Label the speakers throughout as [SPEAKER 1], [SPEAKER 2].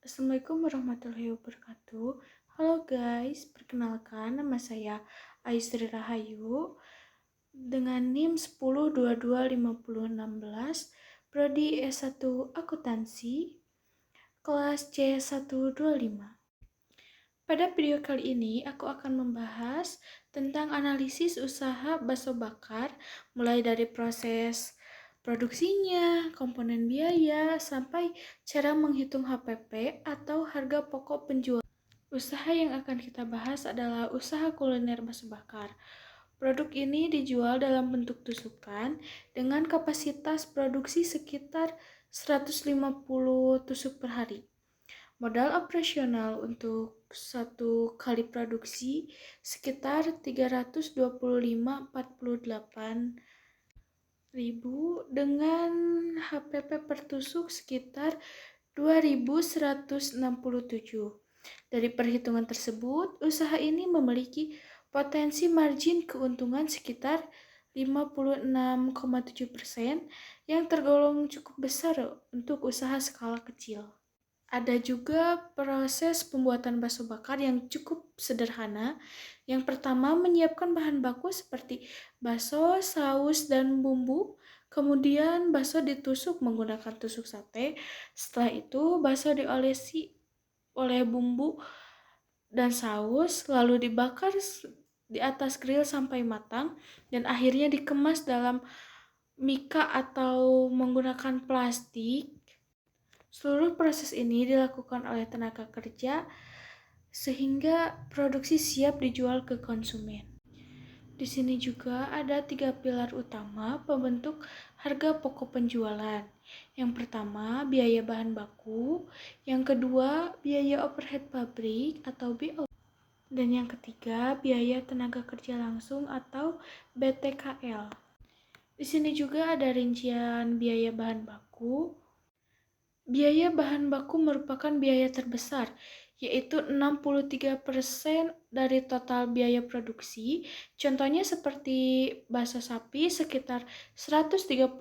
[SPEAKER 1] Assalamualaikum warahmatullahi wabarakatuh. Halo guys, perkenalkan nama saya Aisri Rahayu dengan NIM 10225016, Prodi S1 Akuntansi, kelas C125. Pada video kali ini, aku akan membahas tentang analisis usaha bakso bakar, mulai dari proses produksinya, komponen biaya, sampai cara menghitung HPP atau harga pokok penjual. Usaha yang akan kita bahas adalah usaha kuliner bakso bakar. Produk ini dijual dalam bentuk tusukan dengan kapasitas produksi sekitar 150 tusuk per hari. Modal operasional untuk satu kali produksi sekitar 325,48 ribu dengan HPP per tusuk sekitar 2.167. Dari perhitungan tersebut, usaha ini memiliki potensi margin keuntungan sekitar 56,7% yang tergolong cukup besar untuk usaha skala kecil. Ada juga proses pembuatan bakso bakar yang cukup sederhana. Yang pertama, menyiapkan bahan baku seperti bakso, saus, dan bumbu. Kemudian bakso ditusuk menggunakan tusuk sate. Setelah itu, bakso diolesi oleh bumbu dan saus, lalu dibakar di atas grill sampai matang, dan akhirnya dikemas dalam mika atau menggunakan plastik. Seluruh proses ini dilakukan oleh tenaga kerja sehingga produksi siap dijual ke konsumen. Di sini juga ada 3 pilar utama pembentuk harga pokok penjualan. Yang pertama, biaya bahan baku. Yang kedua, biaya overhead pabrik atau BO. Dan yang ketiga, biaya tenaga kerja langsung atau BTKL. Di sini juga ada rincian biaya bahan baku. Biaya bahan baku merupakan biaya terbesar, yaitu 63% dari total biaya produksi. Contohnya seperti bakso sapi sekitar 135.000,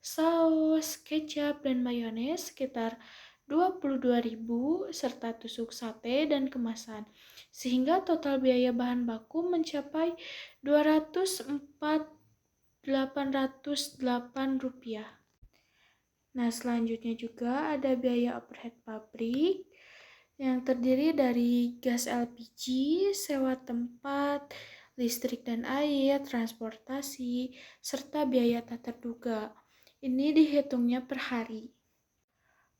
[SPEAKER 1] saus, kecap, dan mayones sekitar 22.000, serta tusuk sate dan kemasan. Sehingga total biaya bahan baku mencapai 204.808 rupiah. Nah, selanjutnya juga ada biaya overhead pabrik yang terdiri dari gas LPG, sewa tempat, listrik dan air, transportasi, serta biaya tak terduga. Ini dihitungnya per hari.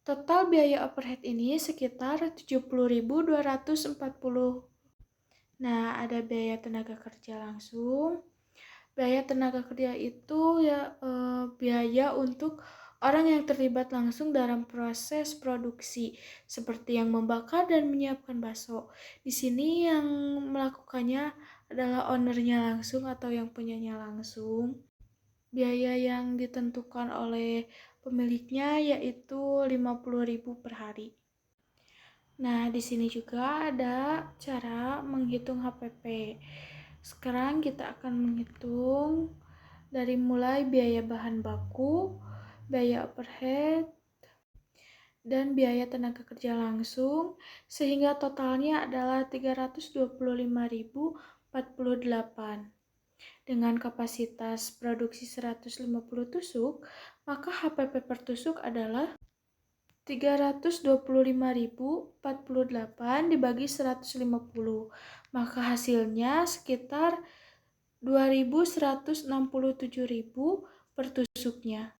[SPEAKER 1] Total biaya overhead ini sekitar 70.240. Nah, ada biaya tenaga kerja langsung. Biaya tenaga kerja itu biaya untuk orang yang terlibat langsung dalam proses produksi, seperti yang membakar dan menyiapkan bakso. Di sini yang melakukannya adalah ownernya langsung atau yang punyanya langsung. Biaya yang ditentukan oleh pemiliknya yaitu 50.000 per hari. Nah, di sini juga ada cara menghitung HPP. Sekarang kita akan menghitung dari mulai biaya bahan baku, biaya overhead, dan biaya tenaga kerja langsung, sehingga totalnya adalah 325.048. Dengan kapasitas produksi 150 tusuk, maka HPP per tusuk adalah 325.048 dibagi 150, maka hasilnya sekitar 2.167.000 per tusuknya.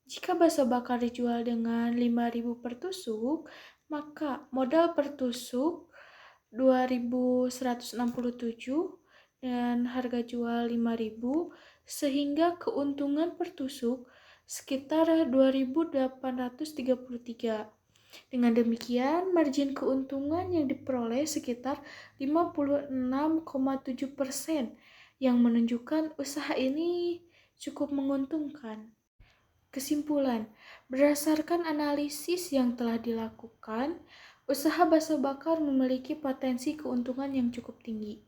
[SPEAKER 1] Jika bakso bakar dijual dengan 5.000 per tusuk, maka modal per tusuk 2.167 dan harga jual 5.000, sehingga keuntungan per tusuk sekitar 2.833. Dengan demikian, margin keuntungan yang diperoleh sekitar 56,7%, yang menunjukkan usaha ini cukup menguntungkan. Kesimpulan, berdasarkan analisis yang telah dilakukan, usaha bakso bakar memiliki potensi keuntungan yang cukup tinggi.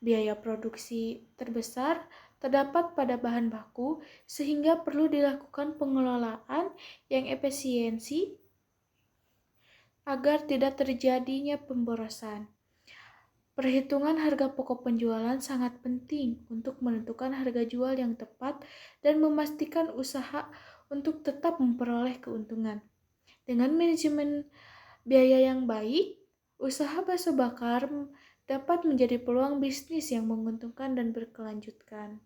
[SPEAKER 1] Biaya produksi terbesar terdapat pada bahan baku, sehingga perlu dilakukan pengelolaan yang efisiensi agar tidak terjadinya pemborosan. Perhitungan harga pokok penjualan sangat penting untuk menentukan harga jual yang tepat dan memastikan usaha untuk tetap memperoleh keuntungan. Dengan manajemen biaya yang baik, usaha bakso bakar dapat menjadi peluang bisnis yang menguntungkan dan berkelanjutan.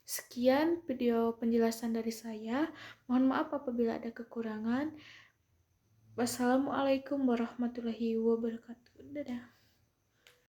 [SPEAKER 1] Sekian video penjelasan dari saya. Mohon maaf apabila ada kekurangan. Wassalamualaikum warahmatullahi wabarakatuh. Dadah.